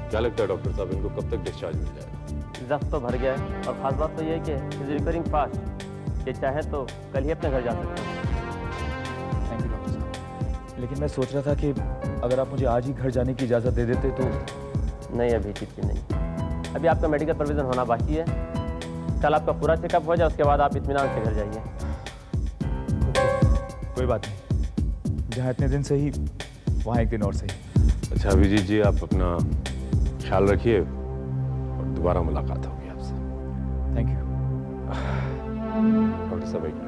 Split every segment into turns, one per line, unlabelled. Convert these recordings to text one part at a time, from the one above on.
क्या लगता है डॉक्टर साहब, इनको कब तक डिस्चार्ज मिल जाएगा?
जख्म तो भर गया है और खास बात तो ये है कि इज रिकवरिंग फास्ट। ये चाहे तो कल ही अपने घर जा सकते हैं।
थैंक यू डॉक्टर साहब, लेकिन मैं सोच रहा था कि अगर आप मुझे आज ही घर जाने की इजाज़त दे देते तो।
नहीं अभी की नहीं, अभी आपका मेडिकल प्रोविज़न होना बाकी है। कल आपका पूरा चेकअप हो जाए, उसके बाद आप इत्मीनान से घर जाइए।
कोई बात नहीं, जहाँ इतने दिन से ही वहाँ एक दिन और सही।
अच्छा अभिजीत जी, आप अपना ख्याल रखिए और दोबारा मुलाकात होगी आपसे।
थैंक यू
डॉक्टर साहब, एक मिनट।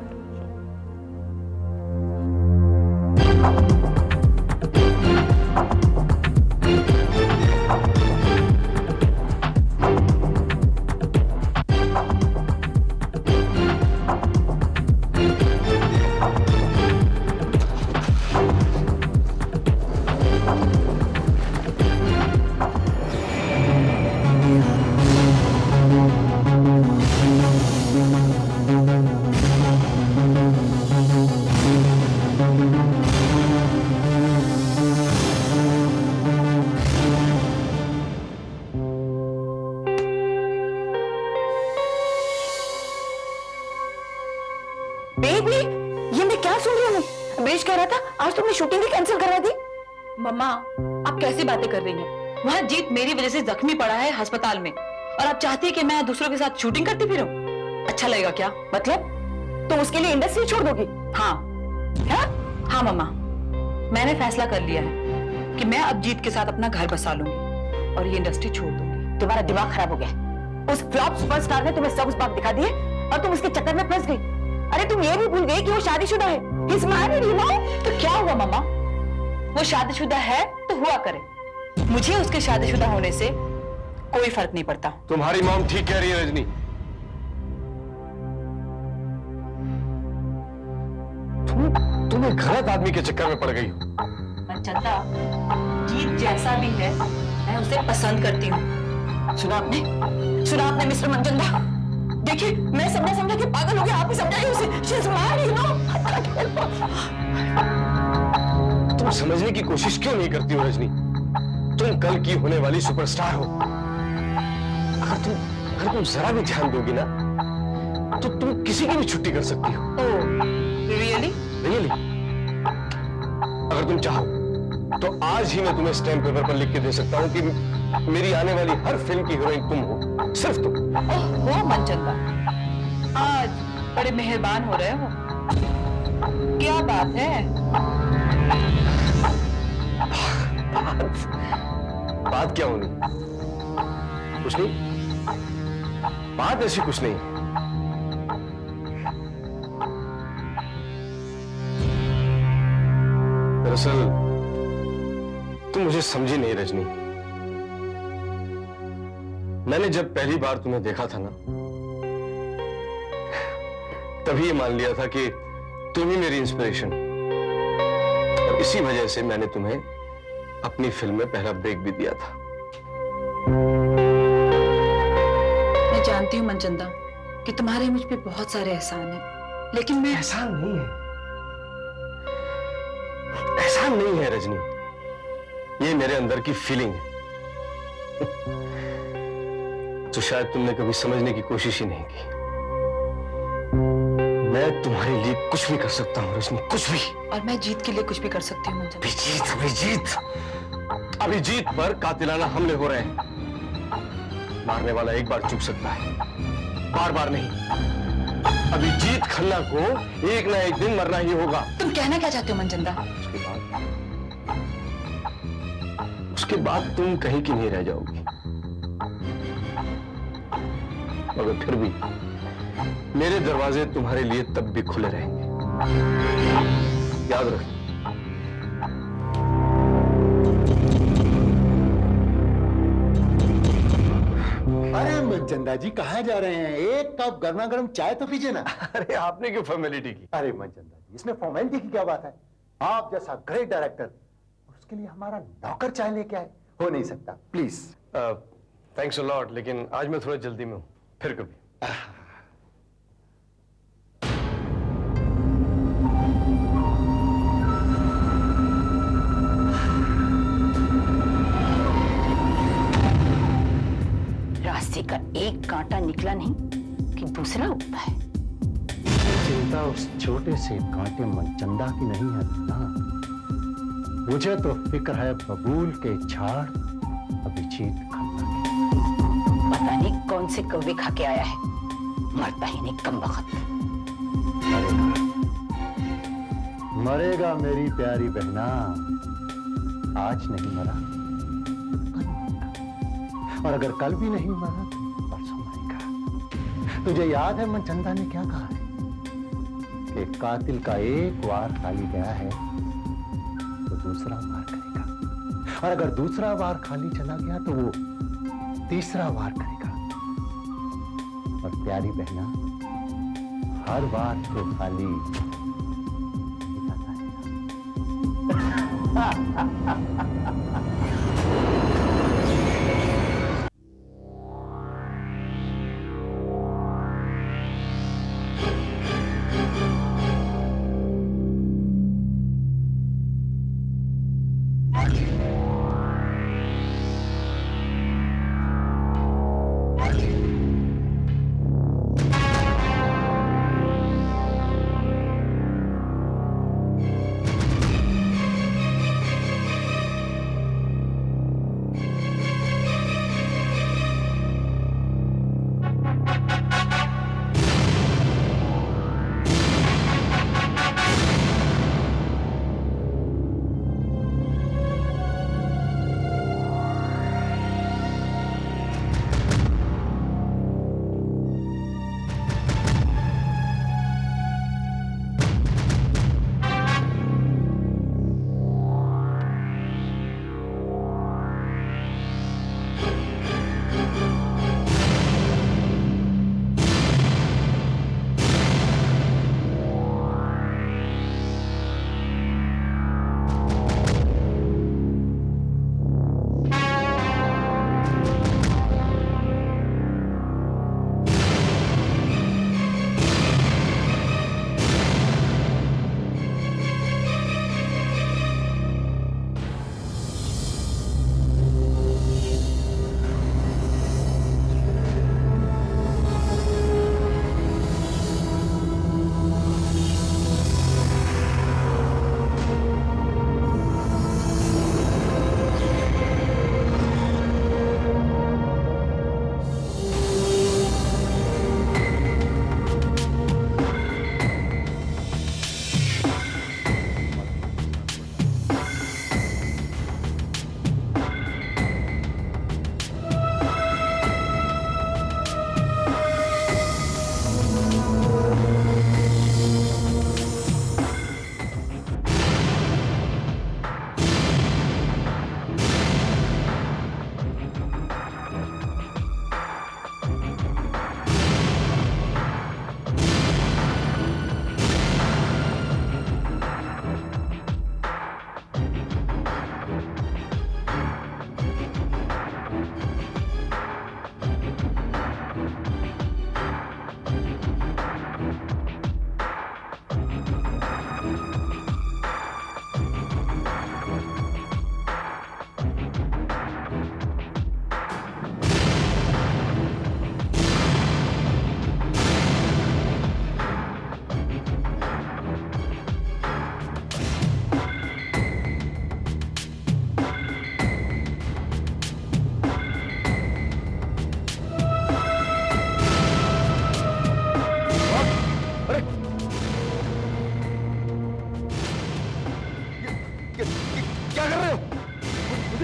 शूटिंग भी कैंसिल करवा दी। मम्मा आप कैसी बातें कर रही हैं? वहाँ जीत मेरी वजह से जख्मी पड़ा है अस्पताल में और आप चाहती है कि मैं दूसरों के साथ शूटिंग करती फिरूं? अच्छा लगेगा क्या? मतलब तुम उसके लिए इंडस्ट्री छोड़ दोगी? हाँ हाँ मम्मा, मैंने फैसला कर लिया है कि मैं अब जीत के साथ अपना घर बसा लूंगी और ये इंडस्ट्री छोड़ दूंगी। तुम्हारा दिमाग खराब हो गया। उस फ्लॉप सुपरस्टार ने तुम्हें सब उस बात दिखा दिए और तुम उसके चक्कर में फंस गई। अरे तुम ये भी भूल गई कि वो शादीशुदा है। He's married, you know? तो क्या हुआ मम्मा? वो शादीशुदा है तो हुआ करे, मुझे उसके शादीशुदा होने से कोई फर्क नहीं पड़ता।
तुम्हारी मॉम ठीक कह रही है रजनी। तुम एक गलत आदमी के चक्कर में पड़ गई हो।
मनचंदा, जीत जैसा भी है मैं उसे पसंद करती हूँ। सुना आपने मिस्टर मनचंदा? देखिए मैं समझा कि पागल हो गया, आप ही समझाइए उसे। She's married, you know?
तुम समझने की कोशिश क्यों नहीं करती हो रजनी? तुम कल की होने वाली सुपरस्टार हो। अगर तुम जरा भी ध्यान दोगी ना तो तुम किसी की भी छुट्टी कर सकती हो।
रियली?
अगर तुम चाहो तो आज ही मैं तुम्हें स्टैम्प पेपर पर लिख के दे सकता हूँ कि मेरी आने वाली हर फिल्म की हीरोइन तुम हो, सिर्फ तुम।
ओह मनचंदा, आज बड़े मेहरबान हो रहे हो। क्या बात है?
बात क्या होनी? कुछ नहीं, बात ऐसी कुछ नहीं। दरअसल तुम मुझे समझी नहीं रजनी। मैंने जब पहली बार तुम्हें देखा था ना, तभी ये मान लिया था कि तुम ही मेरी इंस्पिरेशन, और इसी वजह से मैंने तुम्हें अपनी फिल्म में पहला ब्रेक भी दिया था।
मैं जानती हूँ मनचंदा कि तुम्हारे मुझ पे बहुत सारे एहसान हैं, लेकिन मैं।
एहसान नहीं है, एहसान नहीं है रजनी, ये मेरे अंदर की फीलिंग है तो शायद तुमने कभी समझने की कोशिश ही नहीं की। मैं तुम्हारे लिए कुछ भी कर सकता हूँ रजनी, कुछ भी।
और मैं जीत के लिए कुछ भी कर सकती हूँ मनचंदा।
अभिजीत पर कातिलाना हमले हो रहे हैं। मारने वाला एक बार चूक सकता है, बार बार नहीं। अभिजीत खन्ना को एक ना एक दिन मरना ही होगा।
तुम कहना क्या चाहते हो मनचंदा?
उसके बाद तुम कहीं की नहीं रह जाओगी, मगर फिर भी मेरे दरवाजे तुम्हारे लिए तब भी खुले रहेंगे, याद रखना।
अरे मनचंदा जी कहाँ जा रहे हैं? एक कप गर्मा गर्म चाय तो पीजिए ना।
अरे आपने क्यों फॉर्मेलिटी की?
अरे मनचंदा जी, इसमें फॉर्मेलिटी की क्या बात है? आप जैसा ग्रेट डायरेक्टर, उसके लिए हमारा नौकर चाय लेके आए, हो नहीं सकता। प्लीज।
थैंक्स अ लॉट, लेकिन आज मैं थोड़ा जल्दी में हूं, फिर कभी।
एक कांटा निकला नहीं कि दूसरा उगता है।
चिंता उस छोटे से कांटे मनचंदा की नहीं है ना, मुझे तो फिक्र है बबूल के झाड़ अभिजीत खन्ना की।
पता नहीं कौन से कौवे खा के आया है, मरता ही नहीं कमबख्त।
मरेगा, मरेगा मेरी प्यारी बहना, आज नहीं मरा कल मरेगा। और अगर कल भी नहीं मरा तो परसों मरेगा। तुझे याद है मनचंदा ने क्या कहा है कि कातिल का एक वार खाली गया है तो दूसरा वार करेगा, और अगर दूसरा वार खाली चला गया तो वो तीसरा वार करेगा। और प्यारी बहना, हर बार तो खाली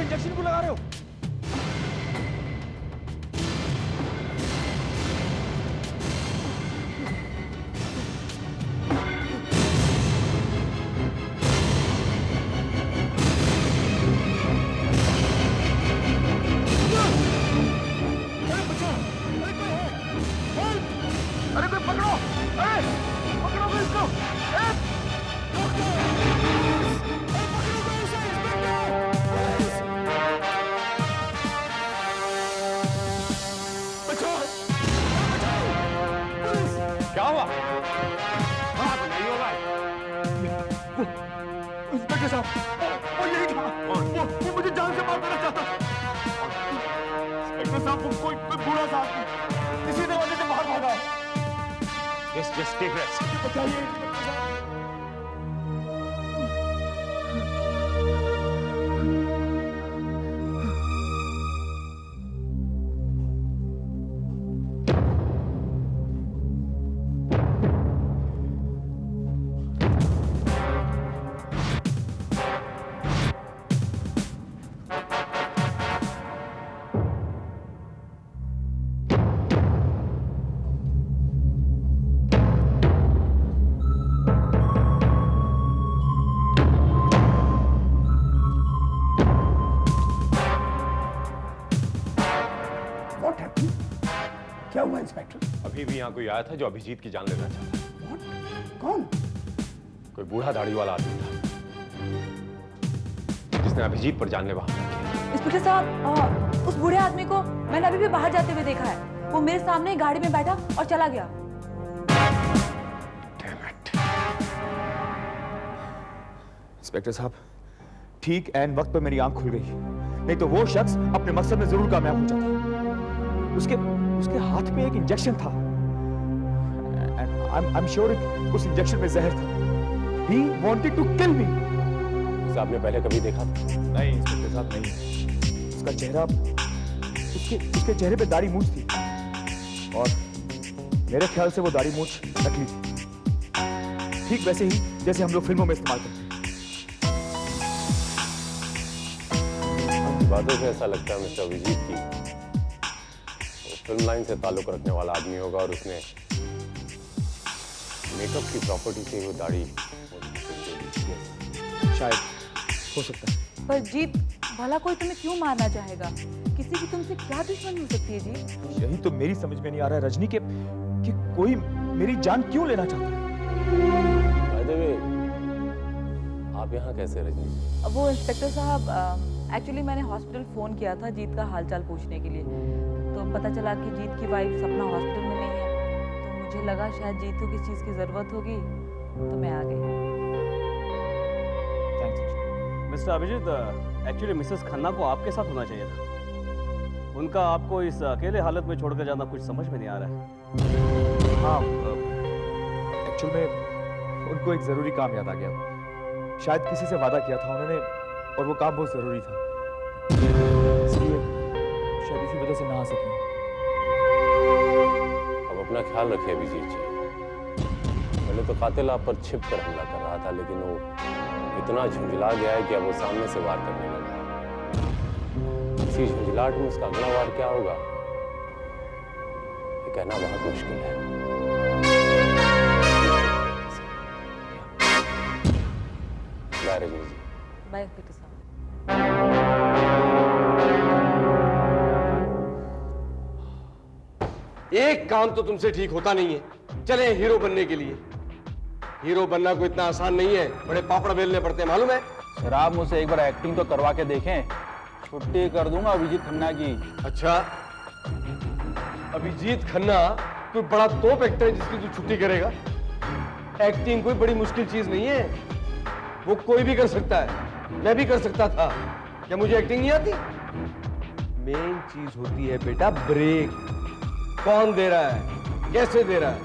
इंजेक्शन क्यों लगा रहे हो?
अरे कोई पकड़ो, अरे पकड़ो कोई इसको, Just take rest.
What happened? क्या हुआ इंस्पेक्टर?
अभी भी यहाँ कोई आया था जो अभिजीत की जान लेना चाहता।
What? कौन?
कोई बूढ़ा दाढ़ी वाला आदमी था जिसने अभिजीत पर जानलेवा हमला किया।
इंस्पेक्टर साहब, उस बूढ़े आदमी को मैंने अभी भी बाहर जाते हुए देखा है। वो मेरे सामने ही गाड़ी में बैठा और चला गया।
Damn it.
इंस्पेक्टर साहब, ठीक ऐन वक्त पर मेरी आंख खुल गई, नहीं तो वो शख्स अपने मकसद में जरूर कामयाब हो जाता। उसके हाथ में एक इंजेक्शन था। I'm sure उस इंजेक्शन में जहर था। He wanted to kill me.
उसे आपने पहले कभी देखा था?
नहीं इंस्पेक्टर साहब, नहीं। उसका चेहरा, उसके चेहरे पे दाढ़ी मूंछ थी और मेरे ख्याल से वो दाढ़ी मूंछ नकली थी, ठीक वैसे ही जैसे हम लोग फिल्मों में इस्तेमाल करते हैं।
बातों से ऐसा लगता है मिस्टर अभिजीत की वो फिल्म लाइन से ताल्लुक रखने वाला आदमी होगा और उसने मेकअप की प्रॉपर्टी से वो दाढ़ी
शायद हो सकता है।
पर जीत, भला कोई तुम्हें क्यों मारना चाहेगा? किसी की तुमसे क्या दुश्मनी हो सकती है जी?
यही तो मेरी समझ में नहीं आ रहा है रजनी, कि कोई मेरी जान क्यों लेना चाहता है।
By the way, आप यहाँ कैसे रजनी?
वो इंस्पेक्टर साहब, एक्चुअली मैंने हॉस्पिटल फोन किया था जीत का हालचाल पूछने के लिए, तो पता चला कि जीत की वाइफ सपना हॉस्पिटल में नहीं है, तो मुझे लगा शायद जीत को किस चीज़ की ज़रूरत होगी, तो मैं आ गई।
Mister Abhijit, actually Mrs Khanna को आपके साथ होना चाहिए था। उनका आपको इस अकेले हालत में छोड़कर जाना कुछ समझ में नहीं आ रहा है।
हाँ, एक्चुअल में उनको एक जरूरी काम याद आ गया। शायद किसी से वादा किया था उन्होंने और वो काम बहुत जरूरी था, इसलिए शायद इसी वजह से ना आ सके।
अब अपना ख्याल रखिए अभिजीत जी। पहले तो कातिल आप पर छिप कर हमला कर रहा था, लेकिन वो इतना झुंझला गया है कि अब वो सामने से वार करने लगा है। इसी झुंझलाहट में उसका अगला वार क्या होगा ये कहना बहुत मुश्किल है। Bye Rajni ji.
By inspector साहब।
एक काम तो तुमसे ठीक होता नहीं है। चले हीरो बनने के लिए। हीरो बनना कोई इतना आसान नहीं है, बड़े पापड़ बेलने पड़ते हैं, मालूम है?
सर आप मुझसे एक बार एक्टिंग तो करवा के देखें, छुट्टी कर दूंगा अभिजीत खन्ना की।
अच्छा, अभिजीत खन्ना कोई बड़ा तोप एक्टर है जिसकी तू छुट्टी करेगा? एक्टिंग कोई बड़ी मुश्किल चीज नहीं है, वो कोई भी कर सकता है, मैं भी कर सकता था। क्या मुझे एक्टिंग नहीं आती? मेन चीज होती है बेटा ब्रेक। कौन दे रहा है, कैसे दे रहा है,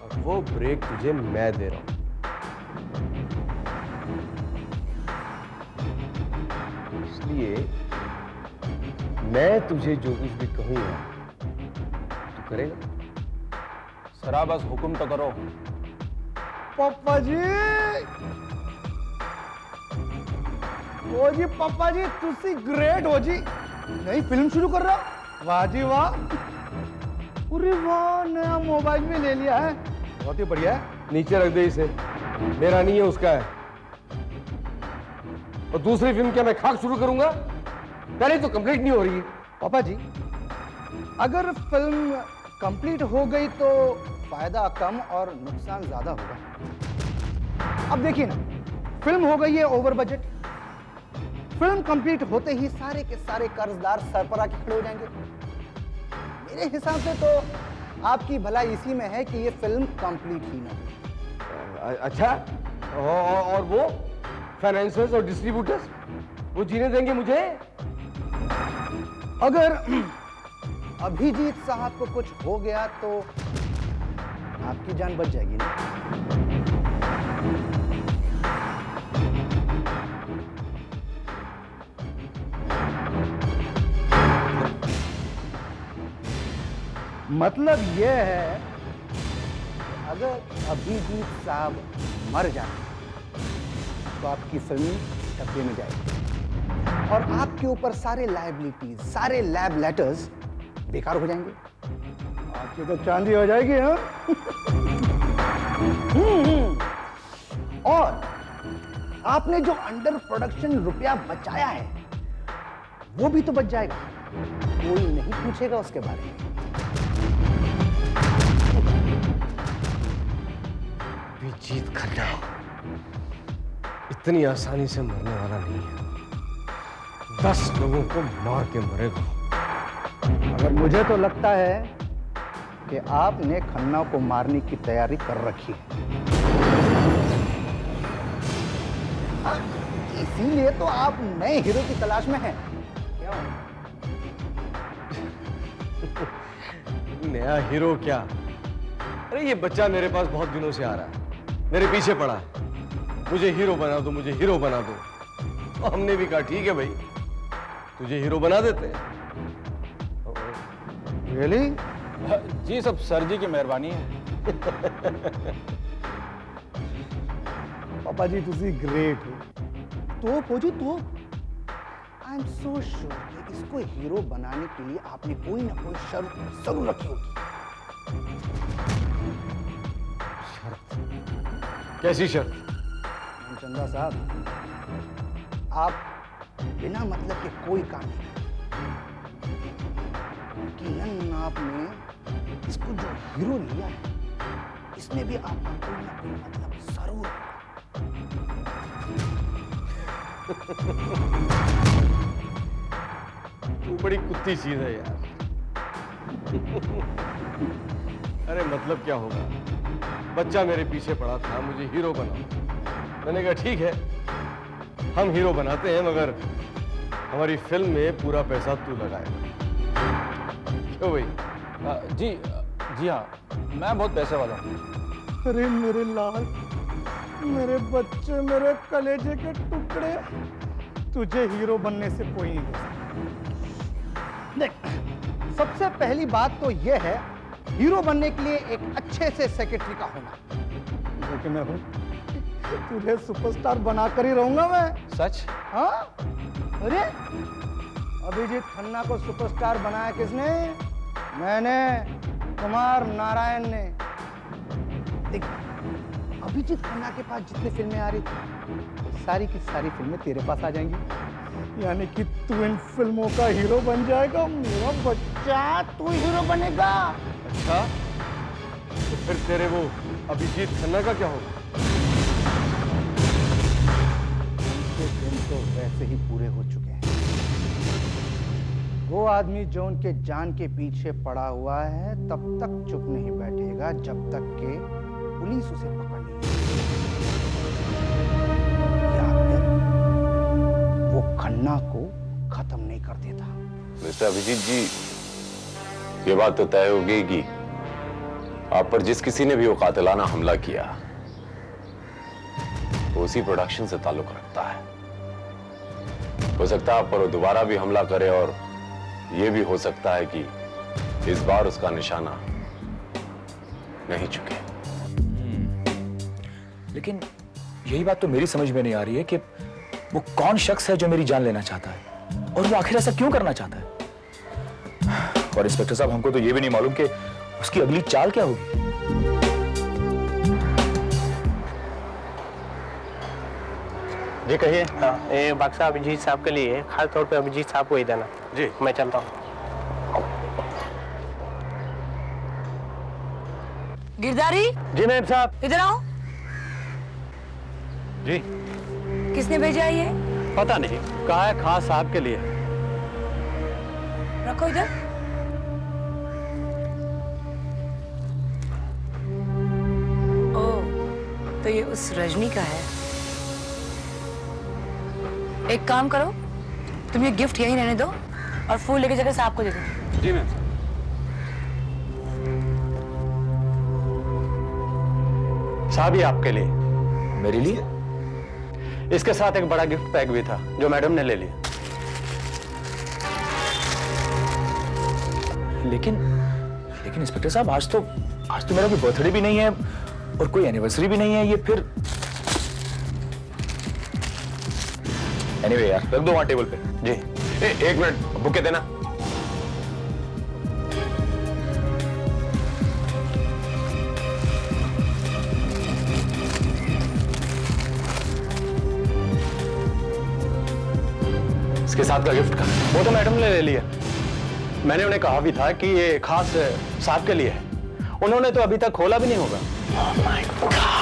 और वो ब्रेक तुझे मैं दे रहा हूं। इसलिए मैं तुझे जो कुछ भी कहूंगा तू करेगा।
सर आप बस हुक्म तो करो।
पापा जी, ओ जी पापा जी, तुसी ग्रेट हो जी। नई फिल्म शुरू कर रहा, वाह जी वाह। अरे वाह, नया मोबाइल भी ले लिया है, बहुत ही बढ़िया है।
नीचे रख दे इसे, मेरा नहीं है उसका है। और दूसरी फिल्म क्या मैं खाक शुरू करूंगा? पहले तो कंप्लीट नहीं हो रही है।
पापा जी, अगर फिल्म कंप्लीट हो गई तो फायदा कम और नुकसान ज्यादा होगा। अब देखिए ना, फिल्म हो गई है ओवर बजट। फिल्म कंप्लीट होते ही सारे के सारे कर्जदार सर पर आके खड़े हो जाएंगे। मेरे हिसाब से तो आपकी भलाई इसी में है कि ये फिल्म कंप्लीट ही ना हो।
अच्छा, और वो फाइनेंसर्स और डिस्ट्रीब्यूटर्स, वो जीने देंगे मुझे?
अगर अभिजीत साहब को कुछ हो गया तो आपकी जान बच जाएगी ना। मतलब यह है कि अगर अभिजीत साहब मर जाते तो आपकी फिल्म डब्बे में जाएगी और आपके ऊपर सारे लायबिलिटीज, सारे लैब लेटर्स बेकार हो जाएंगे। आपकी तो चांदी हो जाएगी। हाँ और आपने जो अंडर प्रोडक्शन रुपया बचाया है वो भी तो बच जाएगा, कोई नहीं पूछेगा उसके बारे में।
अभिजीत खन्ना इतनी आसानी से मरने वाला नहीं है। 10 लोगों को मार के मरेगा।
मगर मुझे तो लगता है कि आपने खन्ना को मारने की तैयारी कर रखी है। इसीलिए तो आप नए हीरो की तलाश में हैं। क्यों?
नया हीरो क्या? अरे ये बच्चा मेरे पास बहुत दिनों से आ रहा है, मेरे पीछे पड़ा है, मुझे हीरो बना दो, मुझे हीरो बना दो। तो हमने भी कहा ठीक है भाई, तुझे हीरो बना देते हैं।
रियली?
जी सब सर जी की मेहरबानी है।
पापा जी तुसी ग्रेट हो। तो खोजी तो आई एम सो श्योर कि इसको हीरो बनाने के लिए आपने कोई ना कोई शर्त जरूर रखी होगी।
शर्त? कैसी शर्त?
चंदा साहब, आप बिना मतलब के कोई काम नहीं करते। यकीनन आपने इसको जो हीरो लिया है इसमें भी आपका कोई ना कोई मतलब जरूर होगा।
तू बड़ी कुत्ती चीज है यार। अरे मतलब क्या होगा? बच्चा मेरे पीछे पड़ा था, मुझे हीरो बनाओ। मैंने कहा ठीक है, हम हीरो बनाते हैं, मगर हमारी फिल्म में पूरा पैसा तू लगाएगा। क्यों भाई?
जी हाँ, मैं बहुत पैसे वाला हूँ।
अरे मेरे लाल, मेरे बच्चे, मेरे कलेजे के टुकड़े, तुझे हीरो बनने से कोई नहीं रोक सकता। देख, सबसे पहली बात तो यह है हीरो बनने के लिए एक अच्छे से सेक्रेटरी का होना, जो कि मैं हूं। तुझे सुपरस्टार बनाकर ही रहूंगा मैं।
सच?
हाँ? अरे अभिजीत खन्ना को सुपरस्टार बनाया किसने? मैंने, कुमार नारायण ने। देख, अभिजीत खन्ना के पास जितनी फिल्में आ रही थी, सारी की सारी फिल्में तेरे पास आ जाएंगी। यानी कि तू इन फिल्मों का हीरो बन जाएगा। मेरा बच्चा, तू हीरो बनेगा।
अच्छा, तो फिर तेरे वो अभिजीत खन्ना का क्या होगा?
उनके दिन तो वैसे ही पूरे हो चुके हैं। वो आदमी जो उनके जान के पीछे पड़ा हुआ है तब तक चुप नहीं बैठेगा जब तक के पुलिस उसे पकड़ नहीं लेती। या फिर वो खन्ना को खत्म नहीं कर देता।
मिस्टर अभिजीत जी, ये बात तो तय हो गई कि आप पर जिस किसी ने भी वो कातिलाना हमला किया वो उसी प्रोडक्शन से ताल्लुक रखता है। हो सकता है आप पर वो दोबारा भी हमला करे, और ये भी हो सकता है कि इस बार उसका निशाना नहीं चुके।
लेकिन यही बात तो मेरी समझ में नहीं आ रही है कि वो कौन शख्स है जो मेरी जान लेना चाहता है, और वो आखिर ऐसा क्यों करना चाहता है। और इंस्पेक्टर साहब, हमको तो ये भी नहीं मालूम कि उसकी अगली चाल क्या होगी।
जी कहिए। ये बक्सा अभिजीत साहब के लिए, खास तौर पे अभिजीत साहब को ही देना।
जी
मैं चलता हूँ।
गिरधारी,
जी मैम साहब।
इधर आओ।
जी
किसने भेजा है ये?
पता नहीं, कहा है खास साहब के लिए।
रखो इधर। ओह, तो ये उस रजनी का है। एक काम करो, तुम ये गिफ्ट यहीं रहने दो और फूल लेके जाकर साहब को दे दो।
जी मैम।
साहब ये आपके लिए।
मेरे लिए?
इसके साथ एक बड़ा गिफ्ट पैक भी था जो मैडम ने ले लिया।
लेकिन इंस्पेक्टर साहब आज तो मेरा कोई बर्थडे भी नहीं है और कोई एनिवर्सरी भी नहीं है, ये फिर एनीवे यार रख दो वहां टेबल पे।
जी एक मिनट, बुके देना।
इसके साथ का गिफ्ट का वो तो मैडम ने ले लिया। मैंने उन्हें कहा भी था कि ये खास साहब के लिए है। उन्होंने तो अभी तक खोला भी नहीं होगा।
Oh my God!